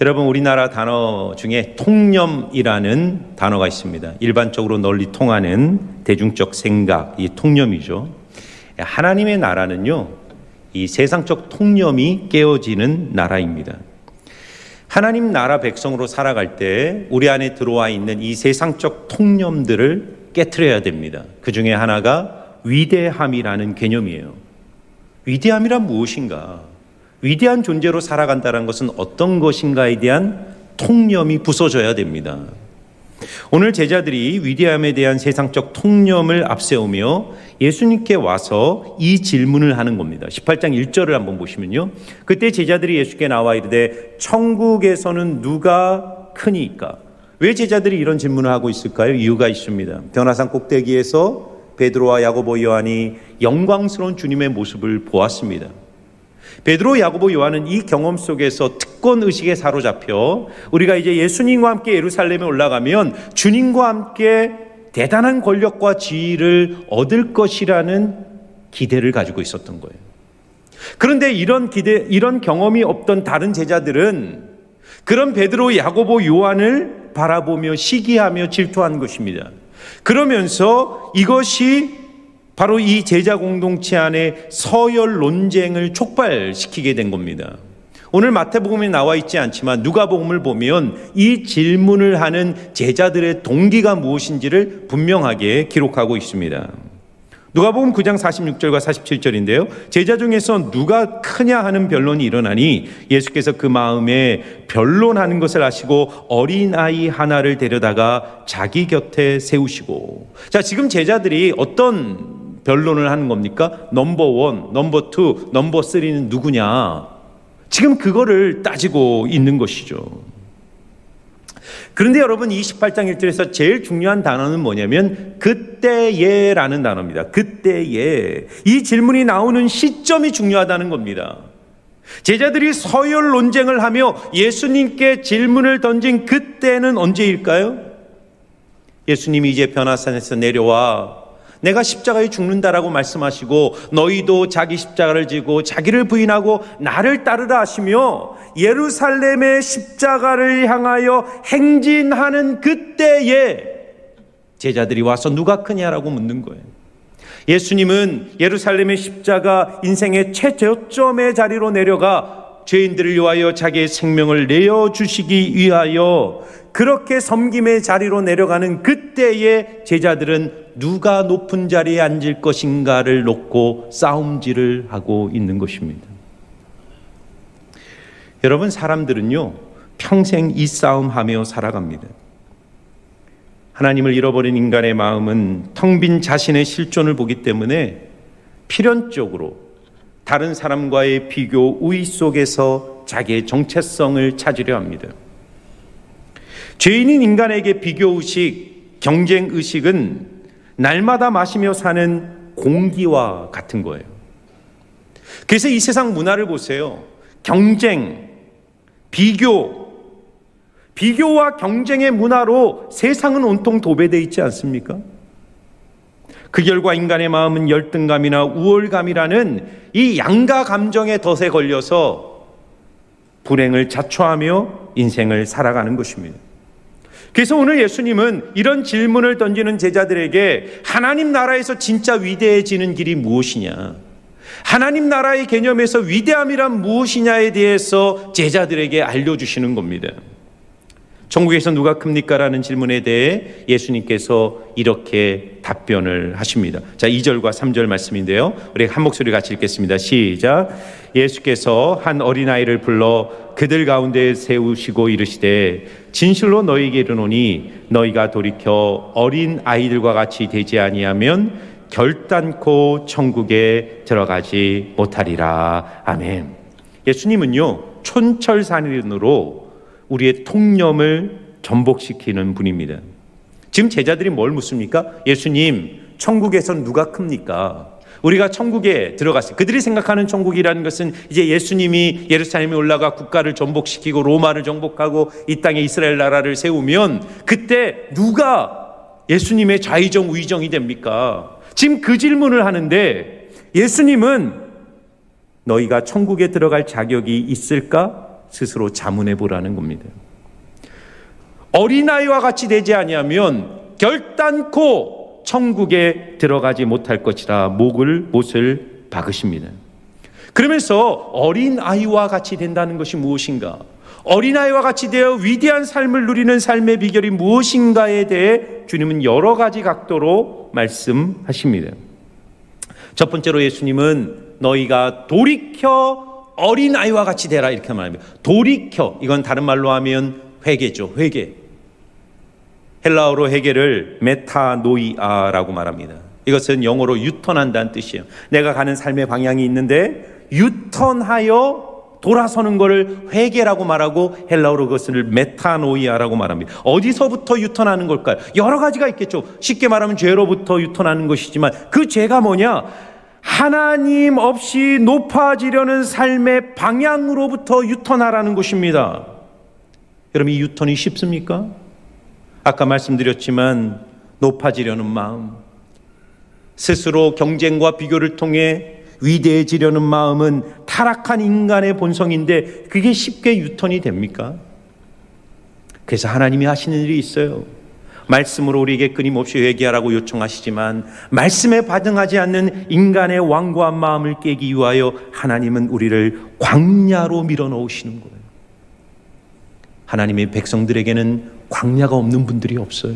여러분, 우리나라 단어 중에 통념이라는 단어가 있습니다. 일반적으로 널리 통하는 대중적 생각, 이 통념이죠. 하나님의 나라는요, 이 세상적 통념이 깨어지는 나라입니다. 하나님 나라 백성으로 살아갈 때 우리 안에 들어와 있는 이 세상적 통념들을 깨트려야 됩니다. 그 중에 하나가 위대함이라는 개념이에요. 위대함이란 무엇인가? 위대한 존재로 살아간다는 것은 어떤 것인가에 대한 통념이 부서져야 됩니다. 오늘 제자들이 위대함에 대한 세상적 통념을 앞세우며 예수님께 와서 이 질문을 하는 겁니다. 18장 1절을 한번 보시면요, 그때 제자들이 예수께 나와 이르되 천국에서는 누가 크니까? 왜 제자들이 이런 질문을 하고 있을까요? 이유가 있습니다. 변화산 꼭대기에서 베드로와 야고보, 요한이 영광스러운 주님의 모습을 보았습니다. 베드로, 야고보, 요한은 이 경험 속에서 특권 의식에 사로잡혀 우리가 이제 예수님과 함께 예루살렘에 올라가면 주님과 함께 대단한 권력과 지위를 얻을 것이라는 기대를 가지고 있었던 거예요. 그런데 이런 경험이 없던 다른 제자들은 그런 베드로, 야고보, 요한을 바라보며 시기하며 질투한 것입니다. 그러면서 이것이 바로 이 제자 공동체 안에 서열 논쟁을 촉발시키게 된 겁니다. 오늘 마태복음에 나와 있지 않지만 누가복음을 보면 이 질문을 하는 제자들의 동기가 무엇인지를 분명하게 기록하고 있습니다. 누가복음 9장 46절과 47절인데요. 제자 중에서 누가 크냐 하는 변론이 일어나니 예수께서 그 마음에 변론하는 것을 아시고 어린아이 하나를 데려다가 자기 곁에 세우시고, 자, 지금 제자들이 어떤 변론을 하는 겁니까? 넘버 1, 넘버 2, 넘버 3는 누구냐? 지금 그거를 따지고 있는 것이죠. 그런데 여러분, 28장 1절에서 제일 중요한 단어는 뭐냐면 그때에라는 단어입니다. 그때에. 이 질문이 나오는 시점이 중요하다는 겁니다. 제자들이 서열 논쟁을 하며 예수님께 질문을 던진 그때는 언제일까요? 예수님이 이제 변화산에서 내려와 내가 십자가에 죽는다라고 말씀하시고 너희도 자기 십자가를 지고 자기를 부인하고 나를 따르라 하시며 예루살렘의 십자가를 향하여 행진하는 그때에 제자들이 와서 누가 크냐라고 묻는 거예요. 예수님은 예루살렘의 십자가 인생의 최저점의 자리로 내려가 죄인들을 위하여 자기의 생명을 내어주시기 위하여 그렇게 섬김의 자리로 내려가는 그때에 제자들은 누가 높은 자리에 앉을 것인가를 놓고 싸움질을 하고 있는 것입니다. 여러분, 사람들은요 평생 이 싸움하며 살아갑니다. 하나님을 잃어버린 인간의 마음은 텅 빈 자신의 실존을 보기 때문에 필연적으로 다른 사람과의 비교, 우위 속에서 자기의 정체성을 찾으려 합니다. 죄인인 인간에게 비교의식, 경쟁의식은 날마다 마시며 사는 공기와 같은 거예요. 그래서 이 세상 문화를 보세요. 경쟁, 비교와 경쟁의 문화로 세상은 온통 도배되어 있지 않습니까? 그 결과 인간의 마음은 열등감이나 우월감이라는 이 양가 감정의 덫에 걸려서 불행을 자초하며 인생을 살아가는 것입니다. 그래서 오늘 예수님은 이런 질문을 던지는 제자들에게 하나님 나라에서 진짜 위대해지는 길이 무엇이냐, 하나님 나라의 개념에서 위대함이란 무엇이냐에 대해서 제자들에게 알려주시는 겁니다. 천국에서 누가 큽니까? 라는 질문에 대해 예수님께서 이렇게 답변을 하십니다. 자, 2절과 3절 말씀인데요, 우리 한 목소리 같이 읽겠습니다. 시작. 예수께서 한 어린아이를 불러 그들 가운데 세우시고 이르시되 진실로 너희에게 이르노니 너희가 돌이켜 어린 아이들과 같이 되지 아니하면 결단코 천국에 들어가지 못하리라. 아멘. 예수님은요 촌철살인으로 우리의 통념을 전복시키는 분입니다. 지금 제자들이 뭘 묻습니까? 예수님, 천국에선 누가 큽니까? 우리가 천국에 들어갔어요. 그들이 생각하는 천국이라는 것은 이제 예수님이 예루살렘에 올라가 국가를 전복시키고 로마를 정복하고 이 땅에 이스라엘 나라를 세우면 그때 누가 예수님의 좌의정 우의정이 됩니까? 지금 그 질문을 하는데 예수님은 너희가 천국에 들어갈 자격이 있을까? 스스로 자문해 보라는 겁니다. 어린아이와 같이 되지 아니하면 결단코 천국에 들어가지 못할 것이라 못을 박으십니다. 그러면서 어린아이와 같이 된다는 것이 무엇인가? 어린아이와 같이 되어 위대한 삶을 누리는 삶의 비결이 무엇인가에 대해 주님은 여러 가지 각도로 말씀하십니다. 첫 번째로 예수님은 너희가 돌이켜 어린아이와 같이 되라 이렇게 말합니다. 돌이켜, 이건 다른 말로 하면 회개죠. 회개. 헬라어로 회개를 메타노이아라고 말합니다. 이것은 영어로 유턴한다는 뜻이에요. 내가 가는 삶의 방향이 있는데 유턴하여 돌아서는 것을 회개라고 말하고 헬라어로 그것을 메타노이아라고 말합니다. 어디서부터 유턴하는 걸까요? 여러 가지가 있겠죠. 쉽게 말하면 죄로부터 유턴하는 것이지만 그 죄가 뭐냐? 하나님 없이 높아지려는 삶의 방향으로부터 유턴하라는 것입니다. 여러분, 이 유턴이 쉽습니까? 아까 말씀드렸지만 높아지려는 마음, 스스로 경쟁과 비교를 통해 위대해지려는 마음은 타락한 인간의 본성인데 그게 쉽게 유턴이 됩니까? 그래서 하나님이 하시는 일이 있어요. 말씀으로 우리에게 끊임없이 회개하라고 요청하시지만 말씀에 반응하지 않는 인간의 완고한 마음을 깨기 위하여 하나님은 우리를 광야로 밀어넣으시는 거예요. 하나님의 백성들에게는 광야가 없는 분들이 없어요.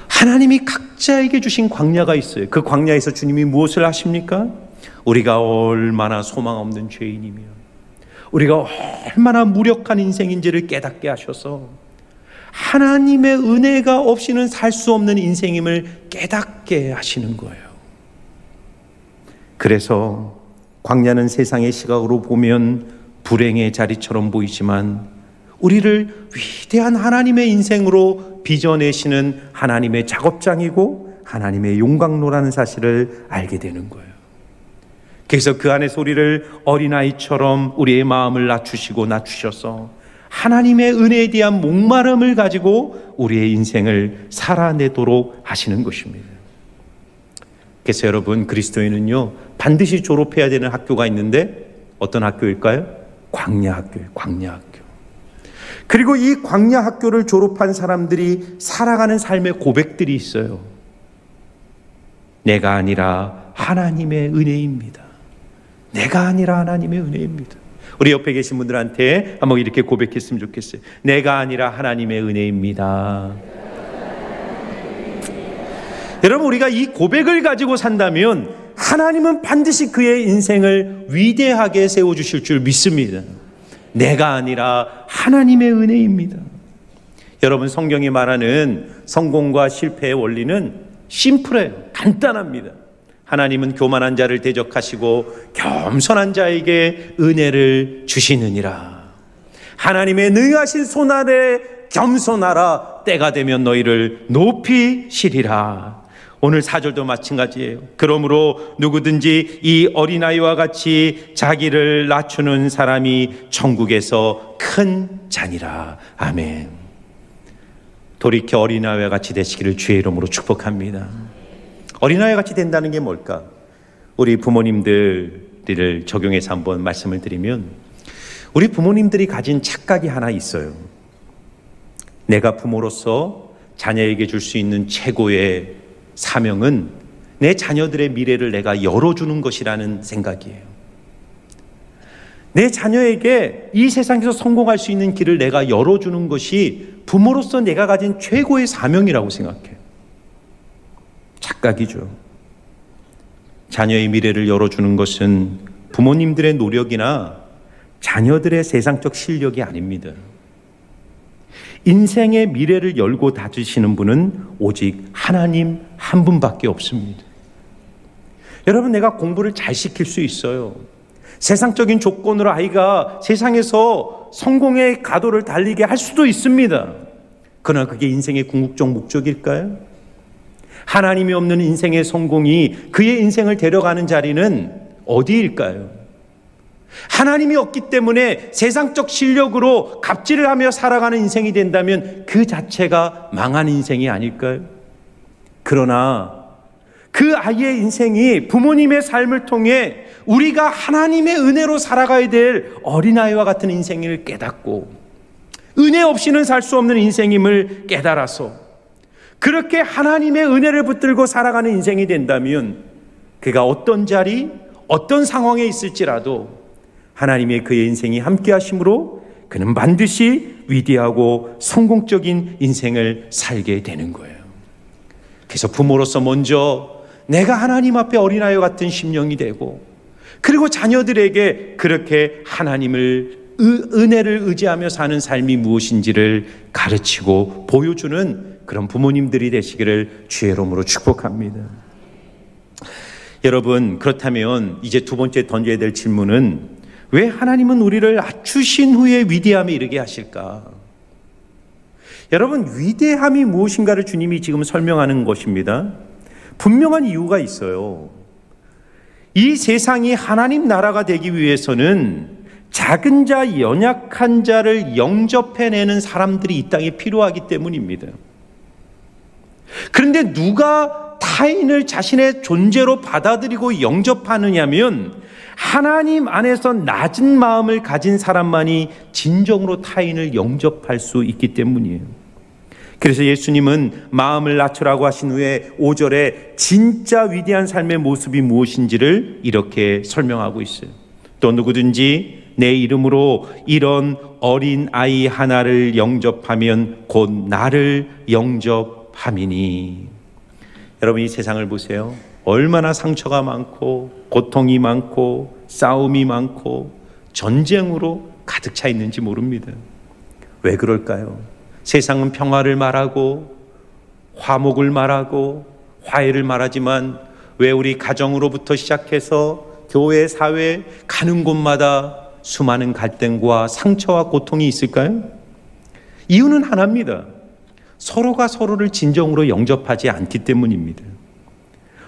하나님이 각자에게 주신 광야가 있어요. 그 광야에서 주님이 무엇을 하십니까? 우리가 얼마나 소망 없는 죄인이며 우리가 얼마나 무력한 인생인지를 깨닫게 하셔서 하나님의 은혜가 없이는 살 수 없는 인생임을 깨닫게 하시는 거예요. 그래서 광야는 세상의 시각으로 보면 불행의 자리처럼 보이지만 우리를 위대한 하나님의 인생으로 빚어내시는 하나님의 작업장이고 하나님의 용광로라는 사실을 알게 되는 거예요. 그래서 그 안에서 우리를 어린아이처럼 우리의 마음을 낮추셔서 하나님의 은혜에 대한 목마름을 가지고 우리의 인생을 살아내도록 하시는 것입니다. 그래서 여러분, 그리스도인은요 반드시 졸업해야 되는 학교가 있는데 어떤 학교일까요? 광야 학교예요. 광야 학교. 그리고 이 광야 학교를 졸업한 사람들이 살아가는 삶의 고백들이 있어요. 내가 아니라 하나님의 은혜입니다. 내가 아니라 하나님의 은혜입니다. 우리 옆에 계신 분들한테 한번 이렇게 고백했으면 좋겠어요. 내가 아니라 하나님의 은혜입니다. 여러분, 우리가 이 고백을 가지고 산다면 하나님은 반드시 그의 인생을 위대하게 세워주실 줄 믿습니다. 내가 아니라 하나님의 은혜입니다. 여러분, 성경이 말하는 성공과 실패의 원리는 심플해요. 간단합니다. 하나님은 교만한 자를 대적하시고 겸손한 자에게 은혜를 주시느니라. 하나님의 능하신 손 아래 겸손하라. 때가 되면 너희를 높이시리라. 오늘 4절도 마찬가지예요. 그러므로 누구든지 이 어린아이와 같이 자기를 낮추는 사람이 천국에서 큰 자니라. 아멘. 돌이켜 어린아이와 같이 되시기를 주의 이름으로 축복합니다. 어린아이와 같이 된다는 게 뭘까? 우리 부모님들을 적용해서 한번 말씀을 드리면 우리 부모님들이 가진 착각이 하나 있어요. 내가 부모로서 자녀에게 줄 수 있는 최고의 사명은 내 자녀들의 미래를 내가 열어주는 것이라는 생각이에요. 내 자녀에게 이 세상에서 성공할 수 있는 길을 내가 열어주는 것이 부모로서 내가 가진 최고의 사명이라고 생각해요. 착각이죠. 자녀의 미래를 열어주는 것은 부모님들의 노력이나 자녀들의 세상적 실력이 아닙니다. 인생의 미래를 열고 닫으시는 분은 오직 하나님 한 분밖에 없습니다. 여러분, 내가 공부를 잘 시킬 수 있어요. 세상적인 조건으로 아이가 세상에서 성공의 가도를 달리게 할 수도 있습니다. 그러나 그게 인생의 궁극적 목적일까요? 하나님이 없는 인생의 성공이 그의 인생을 데려가는 자리는 어디일까요? 하나님이 없기 때문에 세상적 실력으로 갑질을 하며 살아가는 인생이 된다면 그 자체가 망한 인생이 아닐까요? 그러나 그 아이의 인생이 부모님의 삶을 통해 우리가 하나님의 은혜로 살아가야 될 어린아이와 같은 인생을 깨닫고 은혜 없이는 살 수 없는 인생임을 깨달아서 그렇게 하나님의 은혜를 붙들고 살아가는 인생이 된다면 그가 어떤 자리, 어떤 상황에 있을지라도 하나님의 그의 인생이 함께 하심으로 그는 반드시 위대하고 성공적인 인생을 살게 되는 거예요. 그래서 부모로서 먼저 내가 하나님 앞에 어린아이와 같은 심령이 되고 그리고 자녀들에게 그렇게 하나님을 은혜를 의지하며 사는 삶이 무엇인지를 가르치고 보여주는 그런 부모님들이 되시기를 주의 이름으로 축복합니다. 여러분, 그렇다면 이제 두 번째 던져야 될 질문은 왜 하나님은 우리를 낮추신 후에 위대함에 이르게 하실까? 여러분, 위대함이 무엇인가를 주님이 지금 설명하는 것입니다. 분명한 이유가 있어요. 이 세상이 하나님 나라가 되기 위해서는 작은 자, 연약한 자를 영접해내는 사람들이 이 땅에 필요하기 때문입니다. 그런데 누가 타인을 자신의 존재로 받아들이고 영접하느냐면 하나님 안에서 낮은 마음을 가진 사람만이 진정으로 타인을 영접할 수 있기 때문이에요. 그래서 예수님은 마음을 낮추라고 하신 후에 5절에 진짜 위대한 삶의 모습이 무엇인지를 이렇게 설명하고 있어요. 또 누구든지 내 이름으로 이런 어린 아이 하나를 영접하면 곧 나를 영접함이니. 여러분, 이 세상을 보세요. 얼마나 상처가 많고 고통이 많고 싸움이 많고 전쟁으로 가득 차 있는지 모릅니다. 왜 그럴까요? 세상은 평화를 말하고 화목을 말하고 화해를 말하지만 왜 우리 가정으로부터 시작해서 교회, 사회 가는 곳마다 수많은 갈등과 상처와 고통이 있을까요? 이유는 하나입니다. 서로가 서로를 진정으로 영접하지 않기 때문입니다.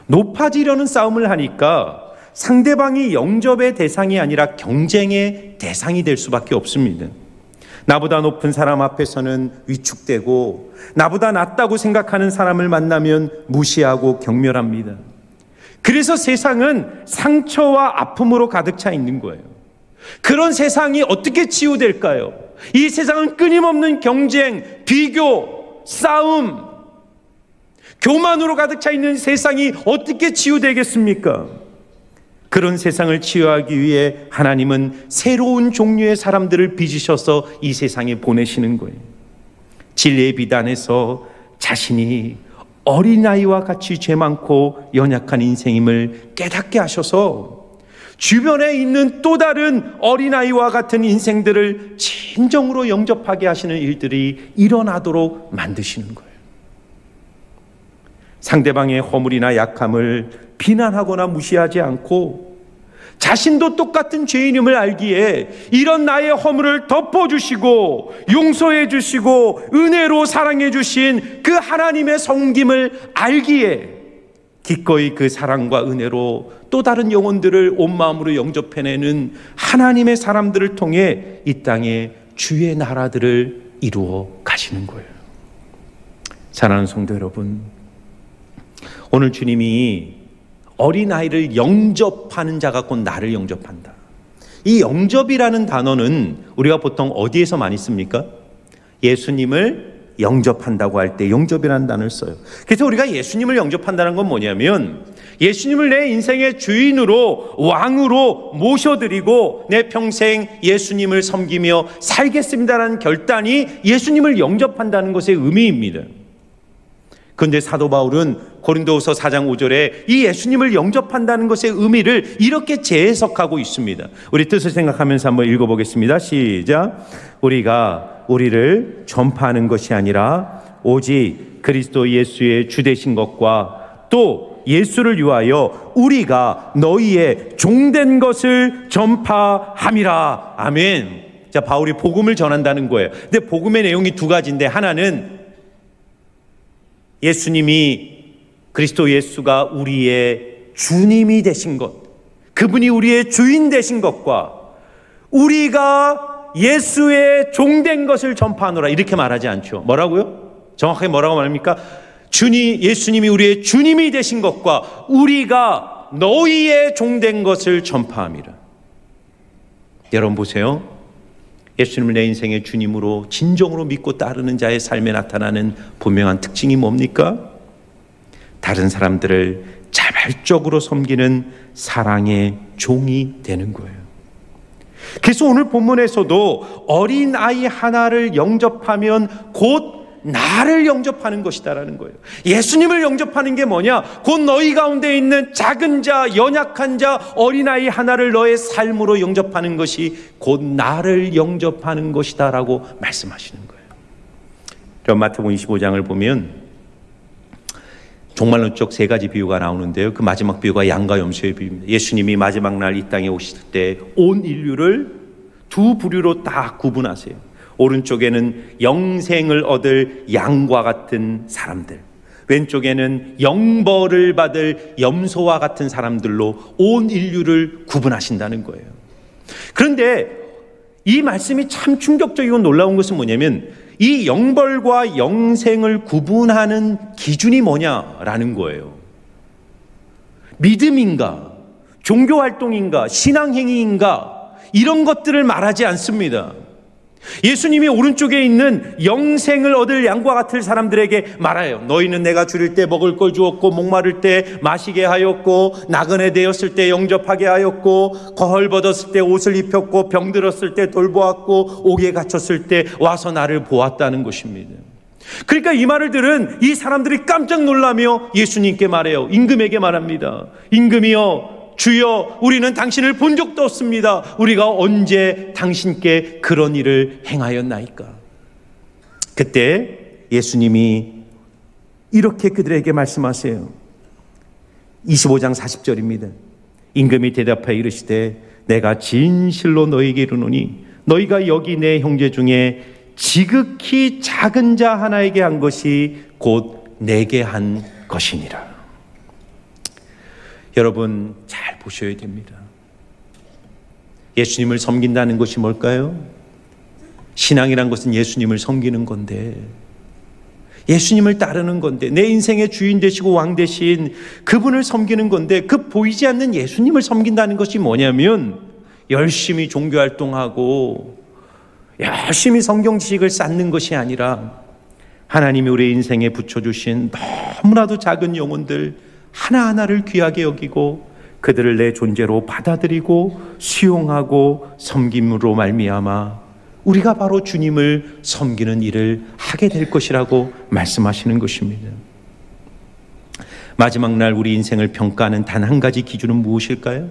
높아지려는 싸움을 하니까 상대방이 영접의 대상이 아니라 경쟁의 대상이 될 수밖에 없습니다. 나보다 높은 사람 앞에서는 위축되고 나보다 낫다고 생각하는 사람을 만나면 무시하고 경멸합니다. 그래서 세상은 상처와 아픔으로 가득 차 있는 거예요. 그런 세상이 어떻게 치유될까요? 이 세상은 끊임없는 경쟁, 비교, 싸움, 교만으로 가득 차 있는 세상이 어떻게 치유되겠습니까? 그런 세상을 치유하기 위해 하나님은 새로운 종류의 사람들을 빚으셔서 이 세상에 보내시는 거예요. 진리의 비단에서 자신이 어린아이와 같이 죄 많고 연약한 인생임을 깨닫게 하셔서 주변에 있는 또 다른 어린아이와 같은 인생들을 진정으로 영접하게 하시는 일들이 일어나도록 만드시는 거예요. 상대방의 허물이나 약함을 비난하거나 무시하지 않고 자신도 똑같은 죄인임을 알기에 이런 나의 허물을 덮어주시고 용서해 주시고 은혜로 사랑해 주신 그 하나님의 섬김을 알기에 기꺼이 그 사랑과 은혜로 또 다른 영혼들을 온 마음으로 영접해내는 하나님의 사람들을 통해 이 땅에 주의 나라들을 이루어 가시는 거예요. 사랑하는 성도 여러분, 오늘 주님이 어린아이를 영접하는 자가 곧 나를 영접한다. 이 영접이라는 단어는 우리가 보통 어디에서 많이 씁니까? 예수님을 영접한다고 할 때 영접이라는 단어를 써요. 그래서 우리가 예수님을 영접한다는 건 뭐냐면 예수님을 내 인생의 주인으로 왕으로 모셔드리고 내 평생 예수님을 섬기며 살겠습니다라는 결단이 예수님을 영접한다는 것의 의미입니다. 그런데 사도 바울은 고린도후서 4장 5절에 이 예수님을 영접한다는 것의 의미를 이렇게 재해석하고 있습니다. 우리 뜻을 생각하면서 한번 읽어보겠습니다. 시작. 우리가 우리를 전파하는 것이 아니라 오직 그리스도 예수의 주 되신 것과 또 예수를 위하여 우리가 너희의 종된 것을 전파함이라. 아멘. 자, 바울이 복음을 전한다는 거예요. 근데 복음의 내용이 두 가지인데 하나는 예수님이 그리스도 예수가 우리의 주님이 되신 것, 그분이 우리의 주인 되신 것과 우리가 예수의 종된 것을 전파하노라 이렇게 말하지 않죠. 뭐라고요? 정확하게 뭐라고 말합니까? 예수님이 우리의 주님이 되신 것과 우리가 내가 너희의 종된 것을 전파함이라. 여러분 보세요. 예수님을 내 인생의 주님으로 진정으로 믿고 따르는 자의 삶에 나타나는 분명한 특징이 뭡니까? 다른 사람들을 자발적으로 섬기는 사랑의 종이 되는 거예요. 그래서 오늘 본문에서도 어린아이 하나를 영접하면 곧 나를 영접하는 것이다라는 거예요. 예수님을 영접하는 게 뭐냐? 곧 너희 가운데 있는 작은 자, 연약한 자, 어린아이 하나를 너의 삶으로 영접하는 것이 곧 나를 영접하는 것이다라고 말씀하시는 거예요. 그럼 마태복음 25장을 보면 종말론적 세 가지 비유가 나오는데요. 그 마지막 비유가 양과 염소의 비유입니다. 예수님이 마지막 날 이 땅에 오실 때 온 인류를 두 부류로 딱 구분하세요. 오른쪽에는 영생을 얻을 양과 같은 사람들, 왼쪽에는 영벌을 받을 염소와 같은 사람들로 온 인류를 구분하신다는 거예요. 그런데 이 말씀이 참 충격적이고 놀라운 것은 뭐냐면 이 영벌과 영생을 구분하는 기준이 뭐냐라는 거예요. 믿음인가, 종교활동인가, 신앙행위인가, 이런 것들을 말하지 않습니다. 예수님이 오른쪽에 있는 영생을 얻을 양과 같을 사람들에게 말해요. 너희는 내가 줄일 때 먹을 걸 주었고, 목마를 때 마시게 하였고, 나그네 되었을 때 영접하게 하였고, 거헐벗었을 때 옷을 입혔고, 병들었을 때 돌보았고, 옥에 갇혔을 때 와서 나를 보았다는 것입니다. 그러니까 이 말을 들은 이 사람들이 깜짝 놀라며 예수님께 말해요. 임금에게 말합니다. 임금이여, 주여, 우리는 당신을 본 적도 없습니다. 우리가 언제 당신께 그런 일을 행하였나이까? 그때 예수님이 이렇게 그들에게 말씀하세요. 25장 40절입니다. 임금이 대답하여 이르시되 내가 진실로 너희에게 이르노니 너희가 여기 내 형제 중에 지극히 작은 자 하나에게 한 것이 곧 내게 한 것이니라. 여러분 잘 보셔야 됩니다. 예수님을 섬긴다는 것이 뭘까요? 신앙이란 것은 예수님을 섬기는 건데, 예수님을 따르는 건데, 내 인생의 주인 되시고 왕 되신 그분을 섬기는 건데, 그 보이지 않는 예수님을 섬긴다는 것이 뭐냐면 열심히 종교활동하고 열심히 성경 지식을 쌓는 것이 아니라 하나님이 우리 인생에 붙여주신 너무나도 작은 영혼들 하나하나를 귀하게 여기고 그들을 내 존재로 받아들이고 수용하고 섬김으로 말미암아 우리가 바로 주님을 섬기는 일을 하게 될 것이라고 말씀하시는 것입니다. 마지막 날 우리 인생을 평가하는 단 한 가지 기준은 무엇일까요?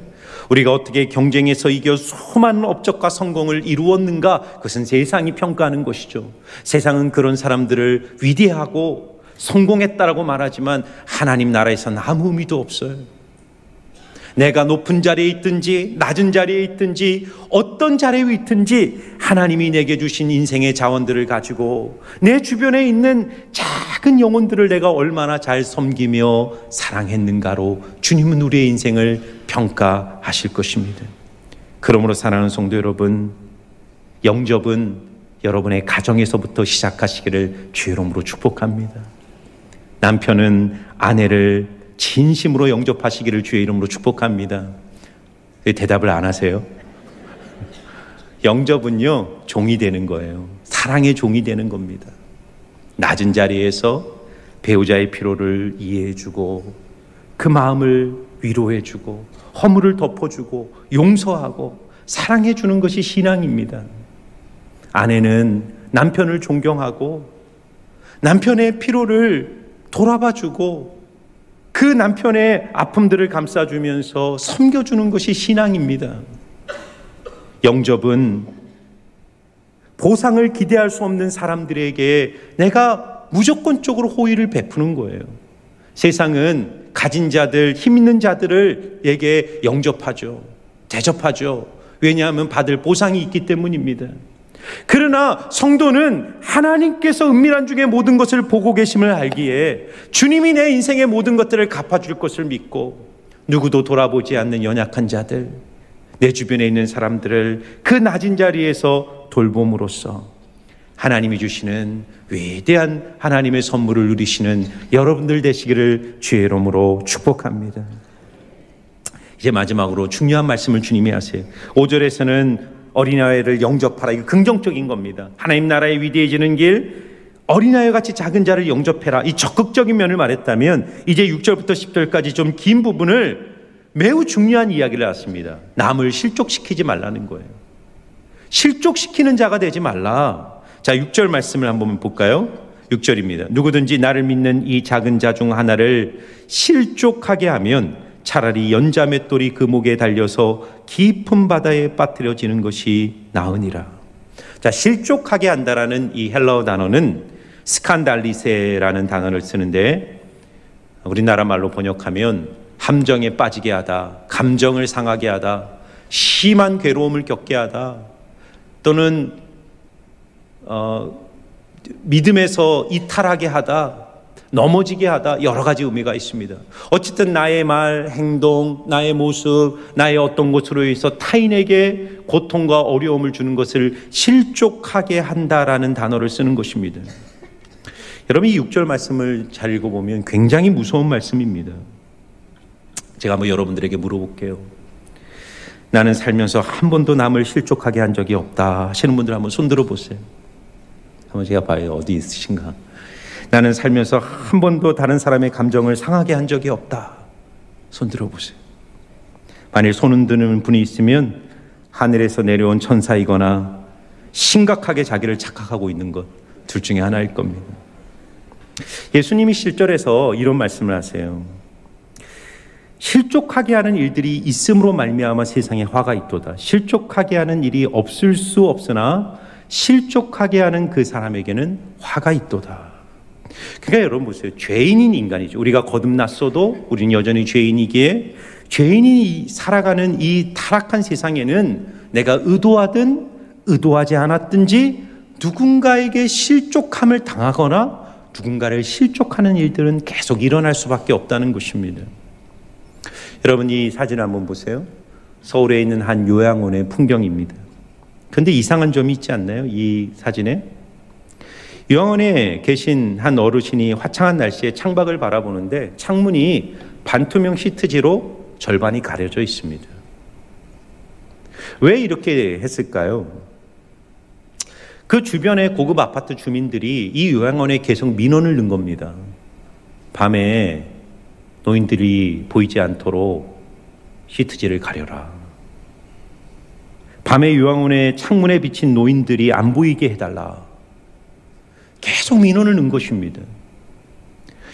우리가 어떻게 경쟁에서 이겨 수많은 업적과 성공을 이루었는가? 그것은 세상이 평가하는 것이죠. 세상은 그런 사람들을 위대하고 성공했다라고 말하지만 하나님 나라에서는 아무 의미도 없어요. 내가 높은 자리에 있든지 낮은 자리에 있든지 어떤 자리에 있든지 하나님이 내게 주신 인생의 자원들을 가지고 내 주변에 있는 작은 영혼들을 내가 얼마나 잘 섬기며 사랑했는가로 주님은 우리의 인생을 평가하실 것입니다. 그러므로 사랑하는 성도 여러분, 영접은 여러분의 가정에서부터 시작하시기를 주의 이름으로 축복합니다. 남편은 아내를 진심으로 영접하시기를 주의 이름으로 축복합니다. 왜 대답을 안 하세요? 영접은요, 종이 되는 거예요. 사랑의 종이 되는 겁니다. 낮은 자리에서 배우자의 피로를 이해해주고 그 마음을 위로해주고 허물을 덮어주고 용서하고 사랑해주는 것이 신앙입니다. 아내는 남편을 존경하고 남편의 피로를 돌아봐주고 그 남편의 아픔들을 감싸주면서 섬겨주는 것이 신앙입니다. 영접은 보상을 기대할 수 없는 사람들에게 내가 무조건적으로 호의를 베푸는 거예요. 세상은 가진 자들, 힘 있는 자들에게 영접하죠. 대접하죠. 왜냐하면 받을 보상이 있기 때문입니다. 그러나 성도는 하나님께서 은밀한 중에 모든 것을 보고 계심을 알기에 주님이 내 인생의 모든 것들을 갚아줄 것을 믿고 누구도 돌아보지 않는 연약한 자들, 내 주변에 있는 사람들을 그 낮은 자리에서 돌봄으로써 하나님이 주시는 위대한 하나님의 선물을 누리시는 여러분들 되시기를 주의 이름으로 축복합니다. 이제 마지막으로 중요한 말씀을 주님이 하세요. 5절에서는 어린아이를 영접하라. 이거 긍정적인 겁니다. 하나님 나라의 위대해지는 길, 어린아이 같이 작은 자를 영접해라. 이 적극적인 면을 말했다면 이제 6절부터 10절까지 좀 긴 부분을 매우 중요한 이야기를 했습니다. 남을 실족시키지 말라는 거예요. 실족시키는 자가 되지 말라. 자, 6절 말씀을 한번 볼까요? 6절입니다. 누구든지 나를 믿는 이 작은 자 중 하나를 실족하게 하면 차라리 연자맷돌이 그 목에 달려서 깊은 바다에 빠뜨려지는 것이 나으니라. 자, 실족하게 한다라는 이 헬라어 단어는 스칸달리세라는 단어를 쓰는데 우리나라 말로 번역하면 함정에 빠지게 하다, 감정을 상하게 하다, 심한 괴로움을 겪게 하다, 또는 믿음에서 이탈하게 하다, 넘어지게 하다, 여러 가지 의미가 있습니다. 어쨌든 나의 말, 행동, 나의 모습, 나의 어떤 것으로 해서 타인에게 고통과 어려움을 주는 것을 실족하게 한다라는 단어를 쓰는 것입니다. 여러분, 이 6절 말씀을 잘 읽어보면 굉장히 무서운 말씀입니다. 제가 한번 여러분들에게 물어볼게요. 나는 살면서 한 번도 남을 실족하게 한 적이 없다 하시는 분들 한번 손 들어보세요. 한번 제가 봐요. 어디 있으신가? 나는 살면서 한 번도 다른 사람의 감정을 상하게 한 적이 없다. 손 들어보세요. 만일 손 흔드는 분이 있으면 하늘에서 내려온 천사이거나 심각하게 자기를 착각하고 있는 것 둘 중에 하나일 겁니다. 예수님이 실절에서 이런 말씀을 하세요. 실족하게 하는 일들이 있음으로 말미암아 세상에 화가 있도다. 실족하게 하는 일이 없을 수 없으나 실족하게 하는 그 사람에게는 화가 있도다. 그러니까 여러분 보세요. 죄인인 인간이죠. 우리가 거듭났어도 우리는 여전히 죄인이기에 죄인이 살아가는 이 타락한 세상에는 내가 의도하든 의도하지 않았든지 누군가에게 실족함을 당하거나 누군가를 실족하는 일들은 계속 일어날 수밖에 없다는 것입니다. 여러분, 이 사진 한번 보세요. 서울에 있는 한 요양원의 풍경입니다. 그런데 이상한 점이 있지 않나요? 이 사진에 요양원에 계신 한 어르신이 화창한 날씨에 창밖을 바라보는데 창문이 반투명 시트지로 절반이 가려져 있습니다. 왜 이렇게 했을까요? 그 주변의 고급 아파트 주민들이 이 요양원에 계속 민원을 넣은 겁니다. 밤에 노인들이 보이지 않도록 시트지를 가려라. 밤에 요양원의 창문에 비친 노인들이 안 보이게 해달라. 계속 민원을 넣은 것입니다.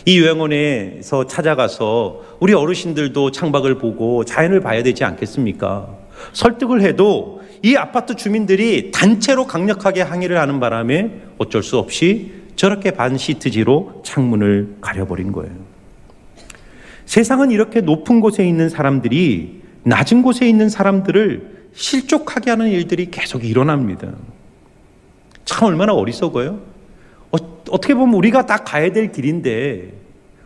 이 요양원에서 찾아가서 우리 어르신들도 창밖을 보고 자연을 봐야 되지 않겠습니까? 설득을 해도 이 아파트 주민들이 단체로 강력하게 항의를 하는 바람에 어쩔 수 없이 저렇게 반 시트지로 창문을 가려버린 거예요. 세상은 이렇게 높은 곳에 있는 사람들이 낮은 곳에 있는 사람들을 실족하게 하는 일들이 계속 일어납니다. 참 얼마나 어리석어요? 어떻게 보면 우리가 다 가야 될 길인데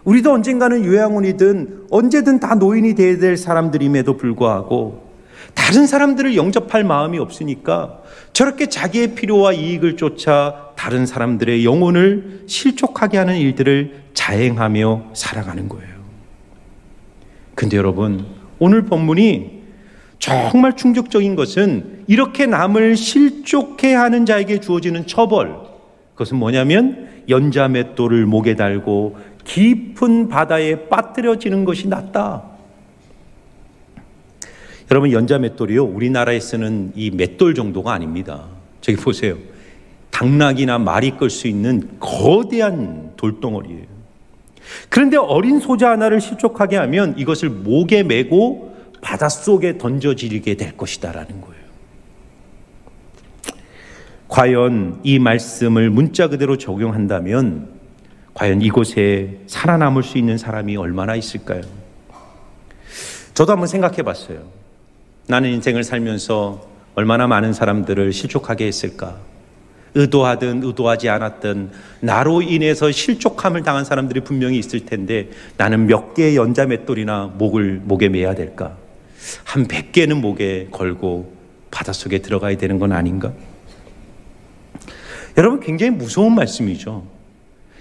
우리도 언젠가는 요양원이든 언제든 다 노인이 돼야 될 사람들임에도 불구하고 다른 사람들을 영접할 마음이 없으니까 저렇게 자기의 필요와 이익을 쫓아 다른 사람들의 영혼을 실족하게 하는 일들을 자행하며 살아가는 거예요. 근데 여러분, 오늘 본문이 정말 충격적인 것은 이렇게 남을 실족해 하는 자에게 주어지는 처벌, 그것은 뭐냐면 연자맷돌을 목에 달고 깊은 바다에 빠뜨려지는 것이 낫다. 여러분, 연자맷돌이요, 우리나라에 쓰는 이 맷돌 정도가 아닙니다. 저기 보세요. 당나귀나 말이 끌 수 있는 거대한 돌덩어리예요. 그런데 어린 소자 하나를 실족하게 하면 이것을 목에 메고 바닷속에 던져지게 될 것이다라는 거예요. 과연 이 말씀을 문자 그대로 적용한다면 과연 이곳에 살아남을 수 있는 사람이 얼마나 있을까요? 저도 한번 생각해 봤어요. 나는 인생을 살면서 얼마나 많은 사람들을 실족하게 했을까? 의도하든 의도하지 않았든 나로 인해서 실족함을 당한 사람들이 분명히 있을 텐데 나는 몇 개의 연자맷돌이나 목에 매야 될까? 한 100개는 목에 걸고 바닷속에 들어가야 되는 건 아닌가? 여러분, 굉장히 무서운 말씀이죠.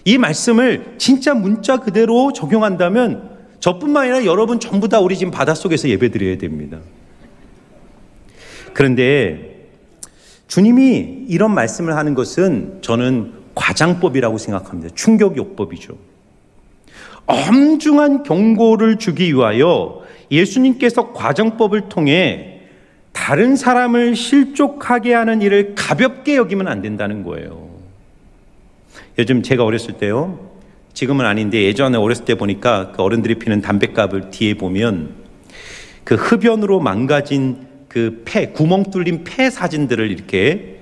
이 말씀을 진짜 문자 그대로 적용한다면 저뿐만 아니라 여러분 전부 다 우리 지금 바닷속에서 예배드려야 됩니다. 그런데 주님이 이런 말씀을 하는 것은 저는 과장법이라고 생각합니다. 충격요법이죠. 엄중한 경고를 주기 위하여 예수님께서 과정법을 통해 다른 사람을 실족하게 하는 일을 가볍게 여기면 안 된다는 거예요. 요즘 제가 어렸을 때요, 지금은 아닌데 예전에 어렸을 때 보니까 그 어른들이 피는 담뱃갑을 뒤에 보면 그 흡연으로 망가진 그 폐, 구멍 뚫린 폐 사진들을 이렇게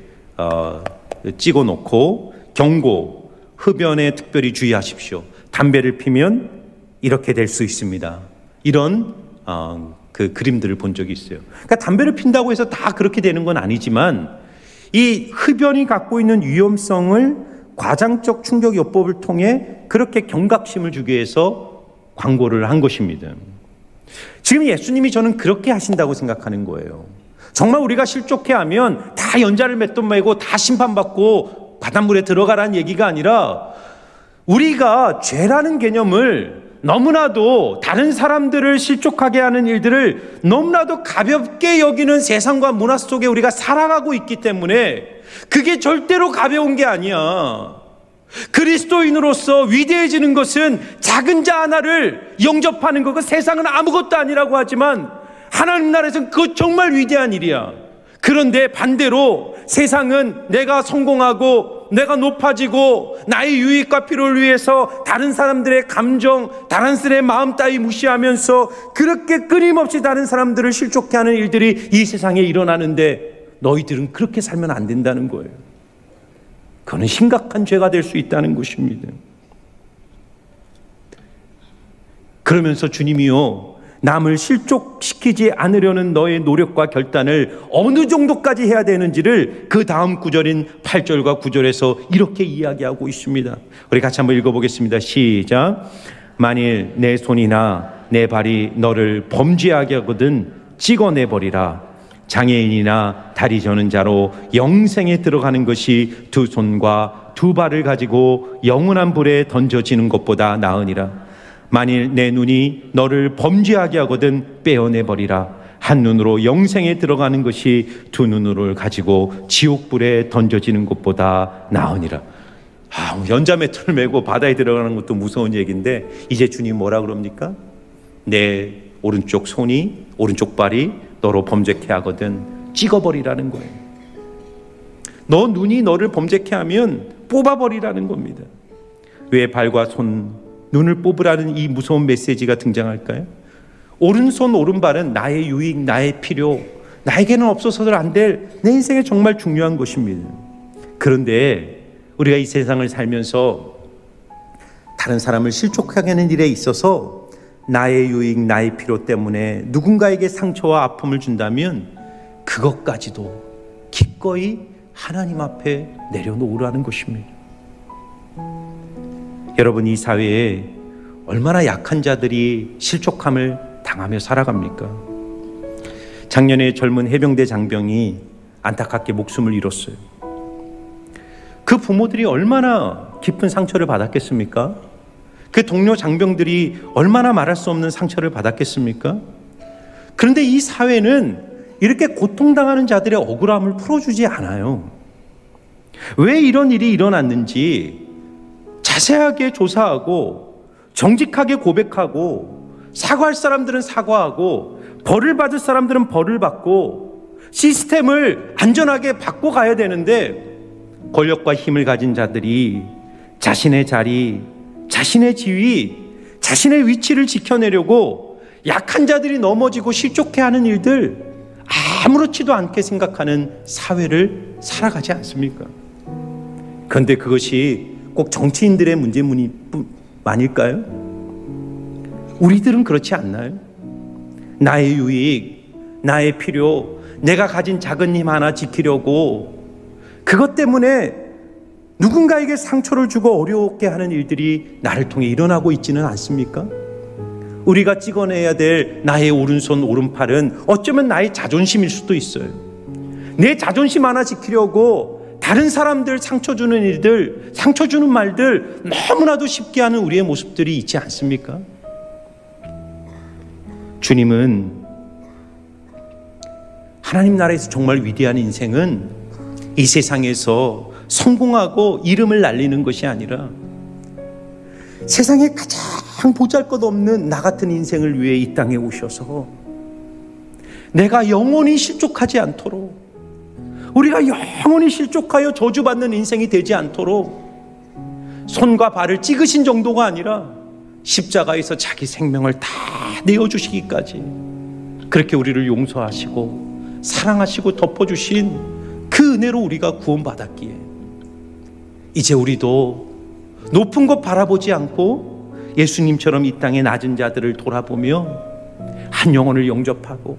찍어 놓고 경고, 흡연에 특별히 주의하십시오. 담배를 피면 이렇게 될 수 있습니다. 이런 그 그림들을 본 적이 있어요. 그러니까 담배를 핀다고 해서 다 그렇게 되는 건 아니지만 이 흡연이 갖고 있는 위험성을 과장적 충격요법을 통해 그렇게 경각심을 주기 위해서 광고를 한 것입니다. 지금 예수님이 저는 그렇게 하신다고 생각하는 거예요. 정말 우리가 실족해 하면 다 연자를 맺돈 말고 다 심판받고 바닷물에 들어가라는 얘기가 아니라 우리가 죄라는 개념을 너무나도 다른 사람들을 실족하게 하는 일들을 너무나도 가볍게 여기는 세상과 문화 속에 우리가 살아가고 있기 때문에 그게 절대로 가벼운 게 아니야. 그리스도인으로서 위대해지는 것은 작은 자 하나를 영접하는 거, 그 세상은 아무것도 아니라고 하지만 하나님 나라에서는 그거 정말 위대한 일이야. 그런데 반대로 세상은 내가 성공하고 내가 높아지고 나의 유익과 필요를 위해서 다른 사람들의 감정, 다른 사람의 마음 따위 무시하면서 그렇게 끊임없이 다른 사람들을 실족해 하는 일들이 이 세상에 일어나는데 너희들은 그렇게 살면 안 된다는 거예요. 그거는 심각한 죄가 될 수 있다는 것입니다. 그러면서 주님이요, 남을 실족시키지 않으려는 너의 노력과 결단을 어느 정도까지 해야 되는지를 그 다음 구절인 8절과 9절에서 이렇게 이야기하고 있습니다. 우리 같이 한번 읽어보겠습니다. 시작. 만일 내 손이나 내 발이 너를 범죄하게 하거든 찍어내버리라. 장애인이나 다리 저는 자로 영생에 들어가는 것이 두 손과 두 발을 가지고 영원한 불에 던져지는 것보다 나으니라. 만일 내 눈이 너를 범죄하게 하거든 빼어내버리라. 한 눈으로 영생에 들어가는 것이 두 눈으로 가지고 지옥불에 던져지는 것보다 나으니라. 연자매토를 메고 바다에 들어가는 것도 무서운 얘기인데 이제 주님 뭐라 그럽니까? 내 오른쪽 손이, 오른쪽 발이 너로 범죄케 하거든 찍어버리라는 거예요. 너 눈이 너를 범죄케 하면 뽑아버리라는 겁니다. 왜 발과 손, 눈을 뽑으라는 이 무서운 메시지가 등장할까요? 오른손 오른발은 나의 유익, 나의 필요, 나에게는 없어서는 안 될 내 인생에 정말 중요한 것입니다. 그런데 우리가 이 세상을 살면서 다른 사람을 실족하게 하는 일에 있어서 나의 유익, 나의 필요 때문에 누군가에게 상처와 아픔을 준다면 그것까지도 기꺼이 하나님 앞에 내려놓으라는 것입니다. 여러분, 이 사회에 얼마나 약한 자들이 실족함을 당하며 살아갑니까? 작년에 젊은 해병대 장병이 안타깝게 목숨을 잃었어요. 그 부모들이 얼마나 깊은 상처를 받았겠습니까? 그 동료 장병들이 얼마나 말할 수 없는 상처를 받았겠습니까? 그런데 이 사회는 이렇게 고통당하는 자들의 억울함을 풀어주지 않아요. 왜 이런 일이 일어났는지 자세하게 조사하고 정직하게 고백하고 사과할 사람들은 사과하고 벌을 받을 사람들은 벌을 받고 시스템을 안전하게 바꿔가야 되는데 권력과 힘을 가진 자들이 자신의 자리, 자신의 지위, 자신의 위치를 지켜내려고 약한 자들이 넘어지고 실족해하는 일들 아무렇지도 않게 생각하는 사회를 살아가지 않습니까? 그런데 그것이 꼭 정치인들의 문제만일까요? 우리들은 그렇지 않나요? 나의 유익, 나의 필요, 내가 가진 작은 힘 하나 지키려고 그것 때문에 누군가에게 상처를 주고 어렵게 하는 일들이 나를 통해 일어나고 있지는 않습니까? 우리가 찍어내야 될 나의 오른손 오른팔은 어쩌면 나의 자존심일 수도 있어요. 내 자존심 하나 지키려고 다른 사람들 상처 주는 일들, 상처 주는 말들 너무나도 쉽게 하는 우리의 모습들이 있지 않습니까? 주님은 하나님 나라에서 정말 위대한 인생은 이 세상에서 성공하고 이름을 날리는 것이 아니라 세상에 가장 보잘것없는 나 같은 인생을 위해 이 땅에 오셔서 내가 영원히 실족하지 않도록, 우리가 영원히 실족하여 저주받는 인생이 되지 않도록 손과 발을 찍으신 정도가 아니라 십자가에서 자기 생명을 다 내어주시기까지 그렇게 우리를 용서하시고 사랑하시고 덮어주신 그 은혜로 우리가 구원받았기에 이제 우리도 높은 것 바라보지 않고 예수님처럼 이 땅의 낮은 자들을 돌아보며 한 영혼을 영접하고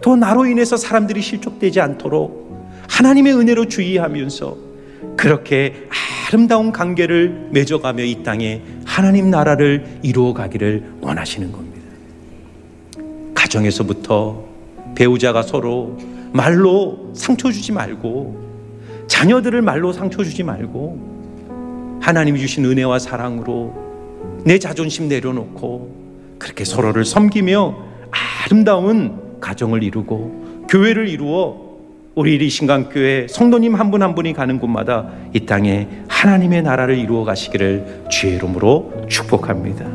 또 나로 인해서 사람들이 실족되지 않도록 하나님의 은혜로 주의하면서 그렇게 아름다운 관계를 맺어가며 이 땅에 하나님 나라를 이루어가기를 원하시는 겁니다. 가정에서부터 배우자가 서로 말로 상처 주지 말고, 자녀들을 말로 상처 주지 말고 하나님이 주신 은혜와 사랑으로 내 자존심 내려놓고 그렇게 서로를 섬기며 아름다운 가정을 이루고 교회를 이루어 우리 리신강교회 성도님 한 분 한 분이 가는 곳마다 이 땅에 하나님의 나라를 이루어 가시기를 주의 이름으로 축복합니다.